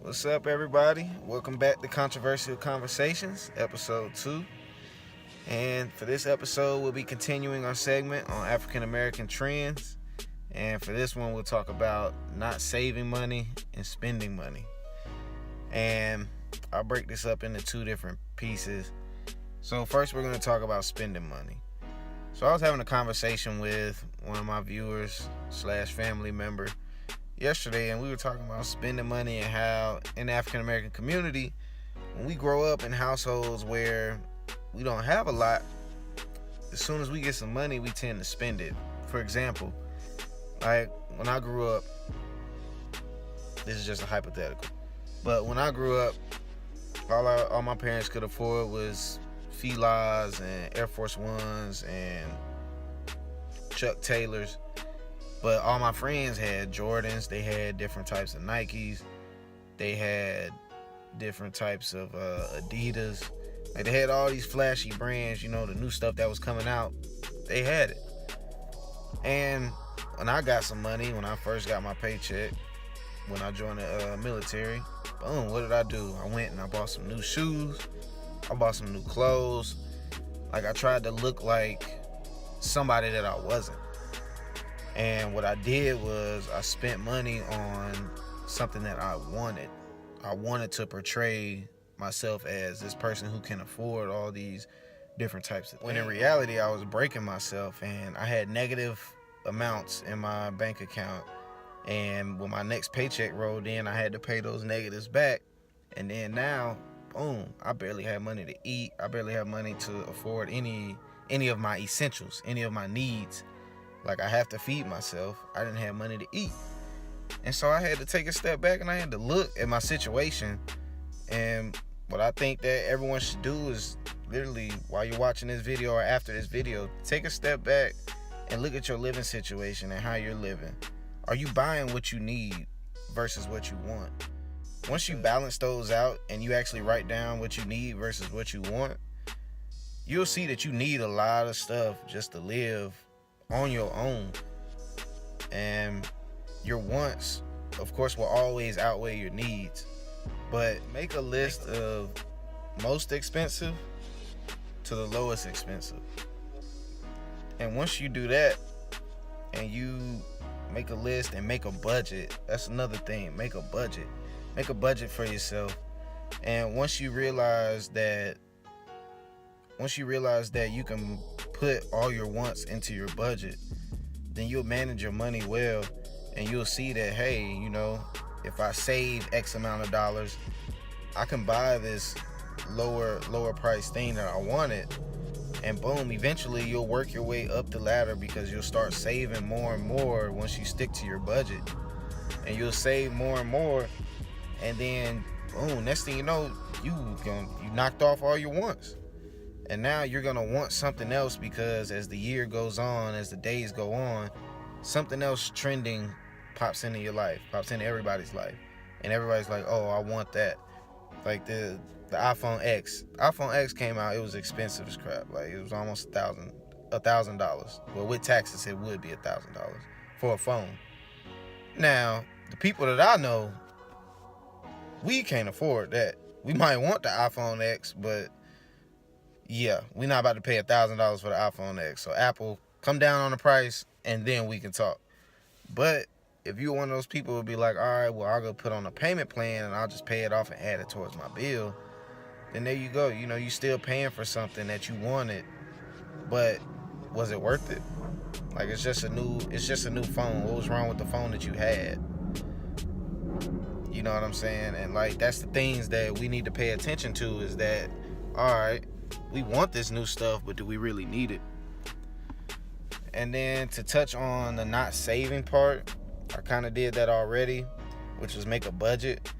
What's up, everybody? Welcome back to Controversial Conversations, episode 2. And for this episode, we'll be continuing our segment on African American trends. And for this one, we'll talk about not saving money and spending money. And I'll break this up into two different pieces. So first, we're going to talk about spending money. So I was having a conversation with one of my viewers / family member yesterday, and we were talking about spending money and how in the African American community, when we grow up in households where we don't have a lot, as soon as we get some money, we tend to spend it. For example, like when I grew up, this is just a hypothetical, but when I grew up, all my parents could afford was Fila's and Air Force Ones and Chuck Taylors. But all my friends had Jordans, they had different types of Nikes, they had different types of Adidas. Like they had all these flashy brands, the new stuff that was coming out, they had it. And when I got some money, when I first got my paycheck, when I joined the military, boom, what did I do? I went and I bought some new shoes, I bought some new clothes. Like I tried to look like somebody that I wasn't. And what I did was I spent money on something that I wanted. I wanted to portray myself as this person who can afford all these different types of things. When in reality, I was breaking myself and I had negative amounts in my bank account. And when my next paycheck rolled in, I had to pay those negatives back. And then now, boom, I barely have money to eat. I barely have money to afford any of my essentials, any of my needs. Like I have to feed myself. I didn't have money to eat. And so I had to take a step back and I had to look at my situation. And what I think that everyone should do is literally while you're watching this video or after this video, take a step back and look at your living situation and how you're living. Are you buying what you need versus what you want? Once you balance those out and you actually write down what you need versus what you want, you'll see that you need a lot of stuff just to live on your own. And your wants, of course, will always outweigh your needs. But make a list of most expensive to the lowest expensive. And once you do that and you make a list and make a budget, that's another thing. Make a budget. Make a budget for yourself. And once you realize that you can put all your wants into your budget, then you'll manage your money well, and you'll see that, hey, if I save X amount of dollars, I can buy this lower price thing that I wanted, and boom, eventually you'll work your way up the ladder because you'll start saving more and more once you stick to your budget, and you'll save more and more, and then boom, next thing you know, you knocked off all your wants. And now you're going to want something else because as the year goes on, as the days go on, something else trending pops into your life, pops into everybody's life. And everybody's like, oh, I want that. Like the iPhone X. iPhone X came out, it was expensive as crap. Like it was almost $1,000. Well, with taxes, it would be $1,000 for a phone. Now, the people that I know, we can't afford that. We might want the iPhone X, but yeah, we're not about to pay $1,000 for the iPhone X. So Apple, come down on the price and then we can talk. But if you're one of those people who'll be like, all right, well, I'll go put on a payment plan and I'll just pay it off and add it towards my bill, then there you go. You're still paying for something that you wanted, but was it worth it? Like it's just a new phone. What was wrong with the phone that you had? You know what I'm saying? And like that's the things that we need to pay attention to is that, all right, we want this new stuff, but do we really need it? And then to touch on the not saving part, I kind of did that already, which was make a budget.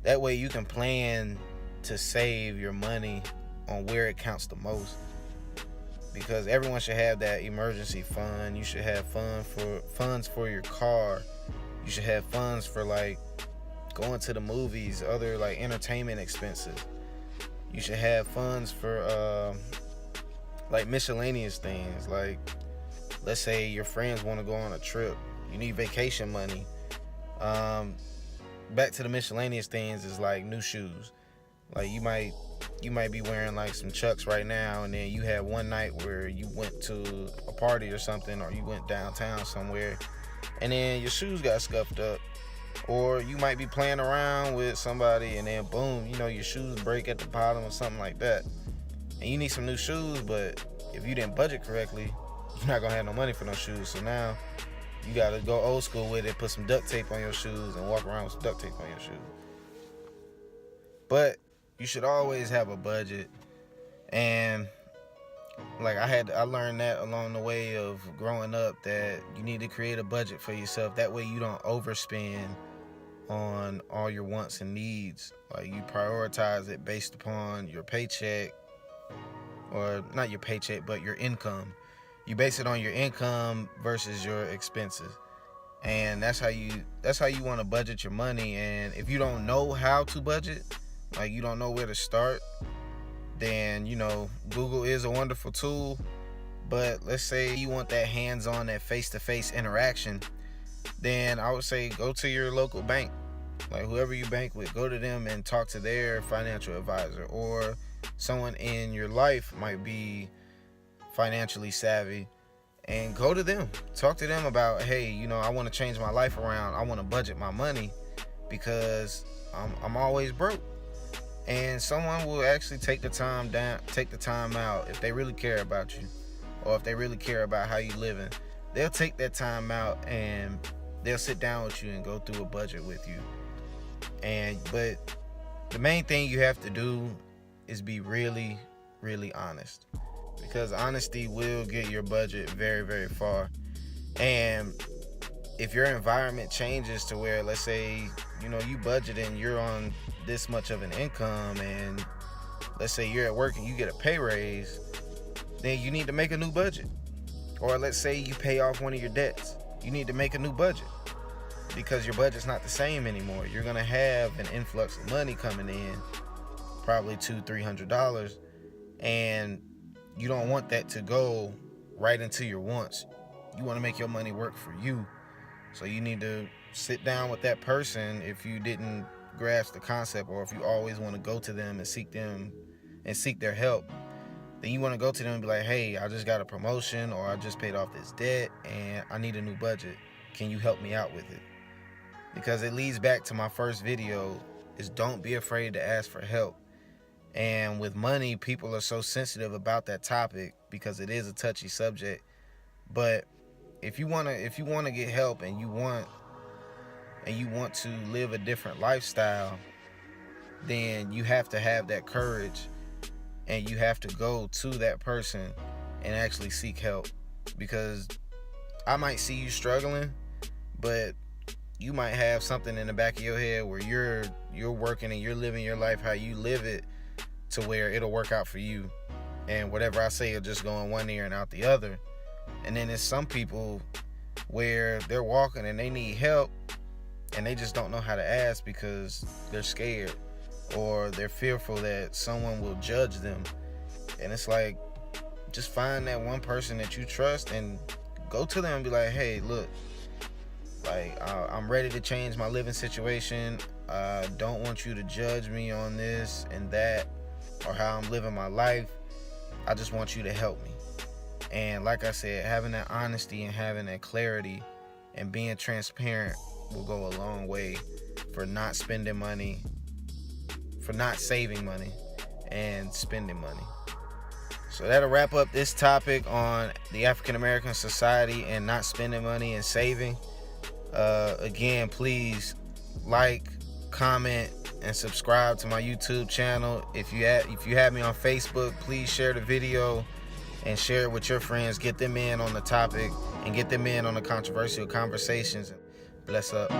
That way you can plan to save your money on where it counts the most. Because everyone should have that emergency fund. You should have funds for your car. You should have funds for like going to the movies, other like entertainment expenses. You should have funds for like miscellaneous things. Like let's say your friends want to go on a trip, you need vacation money. back to the miscellaneous things is like new shoes. Like you might be wearing like some Chucks right now, and then you had one night where you went to a party or something, or you went downtown somewhere, and then your shoes got scuffed up. Or you might be playing around with somebody, and then boom, your shoes break at the bottom or something like that. And you need some new shoes, but if you didn't budget correctly, you're not gonna have no money for no shoes. So now you gotta go old school with it, put some duct tape on your shoes and walk around with some duct tape on your shoes. But you should always have a budget. And like I learned that along the way of growing up, that you need to create a budget for yourself. That way you don't overspend on all your wants and needs. Like you prioritize it based upon your paycheck, or not your paycheck, but your income. You base it on your income versus your expenses. And that's how you want to budget your money. And if you don't know how to budget, like you don't know where to start, then Google is a wonderful tool. But let's say you want that hands-on, that face-to-face interaction, then I would say go to your local bank. Like whoever you bank with, go to them and talk to their financial advisor. Or someone in your life might be financially savvy, and go to them. Talk to them about, hey, I want to change my life around. I want to budget my money because I'm always broke. And someone will actually take the time out if they really care about you, or if they really care about how you living. They'll take that time out and they'll sit down with you and go through a budget with you. But the main thing you have to do is be really, really honest, because honesty will get your budget very, very far. And if your environment changes to where, let's say, you budget and you're on this much of an income, and let's say you're at work and you get a pay raise, then you need to make a new budget. Or let's say you pay off one of your debts, you need to make a new budget, because your budget's not the same anymore. You're gonna have an influx of money coming in, probably $200-$300, and you don't want that to go right into your wants. You want to make your money work for you. So you need to sit down with that person if you didn't grasp the concept, or if you always want to go to them and seek their help. Then you want to go to them and be like, hey, I just got a promotion, or I just paid off this debt and I need a new budget. Can you help me out with it? Because it leads back to my first video, is don't be afraid to ask for help. And with money, people are so sensitive about that topic because it is a touchy subject. But if you want to get help, and you want to live a different lifestyle, then you have to have that courage, and you have to go to that person and actually seek help. Because I might see you struggling, but you might have something in the back of your head where you're working and you're living your life how you live it, to where it'll work out for you. And whatever I say will just go in one ear and out the other. And then there's some people where they're walking and they need help, and they just don't know how to ask because they're scared, or they're fearful that someone will judge them. And it's like, just find that one person that you trust and go to them and be like, hey, look, like I'm ready to change my living situation. I don't want you to judge me on this and that, or how I'm living my life. I just want you to help me. And like I said, having that honesty and having that clarity and being transparent will go a long way for not spending money, for not saving money and spending money. So that'll wrap up this topic on the African American society and not spending money and saving. Again, please like, comment, and subscribe to my YouTube channel. If you have me on Facebook, please share the video and share it with your friends. Get them in on the topic and get them in on the controversial conversations. Bless up.